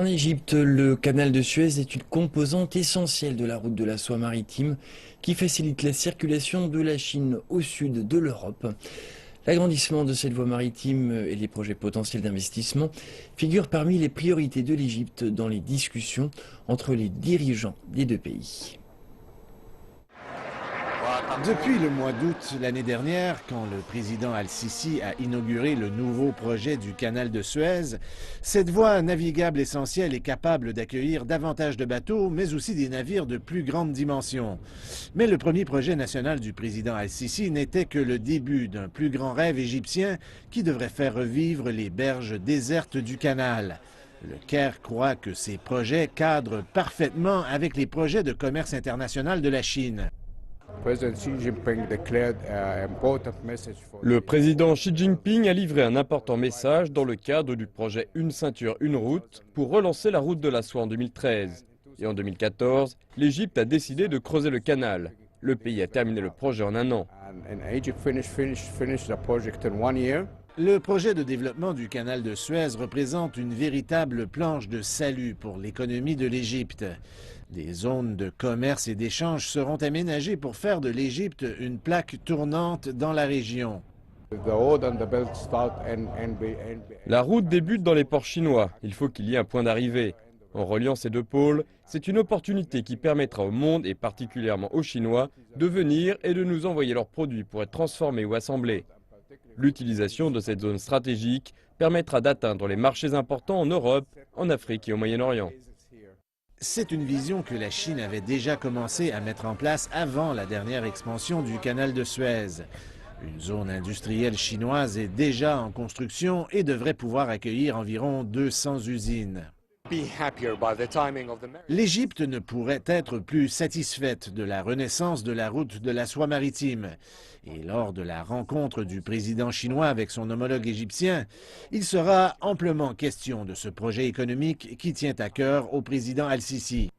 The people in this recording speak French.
En Égypte, le canal de Suez est une composante essentielle de la route de la soie maritime qui facilite la circulation de la Chine au sud de l'Europe. L'agrandissement de cette voie maritime et les projets potentiels d'investissement figurent parmi les priorités de l'Égypte dans les discussions entre les dirigeants des deux pays. Depuis le mois d'août l'année dernière, quand le président Al-Sisi a inauguré le nouveau projet du canal de Suez, cette voie navigable essentielle est capable d'accueillir davantage de bateaux, mais aussi des navires de plus grande dimension. Mais le premier projet national du président Al-Sisi n'était que le début d'un plus grand rêve égyptien qui devrait faire revivre les berges désertes du canal. Le Caire croit que ces projets cadrent parfaitement avec les projets de commerce international de la Chine. Le président Xi Jinping a livré un important message dans le cadre du projet Une ceinture, une route pour relancer la route de la soie en 2013. Et en 2014, l'Égypte a décidé de creuser le canal. Le pays a terminé le projet en un an. Le projet de développement du canal de Suez représente une véritable planche de salut pour l'économie de l'Égypte. Des zones de commerce et d'échange seront aménagées pour faire de l'Égypte une plaque tournante dans la région. La route débute dans les ports chinois. Il faut qu'il y ait un point d'arrivée. En reliant ces deux pôles, c'est une opportunité qui permettra au monde, et particulièrement aux Chinois, de venir et de nous envoyer leurs produits pour être transformés ou assemblés. L'utilisation de cette zone stratégique permettra d'atteindre les marchés importants en Europe, en Afrique et au Moyen-Orient. C'est une vision que la Chine avait déjà commencé à mettre en place avant la dernière expansion du canal de Suez. Une zone industrielle chinoise est déjà en construction et devrait pouvoir accueillir environ 200 usines. L'Égypte ne pourrait être plus satisfaite de la renaissance de la route de la soie maritime. Et lors de la rencontre du président chinois avec son homologue égyptien, il sera amplement question de ce projet économique qui tient à cœur au président Al-Sisi.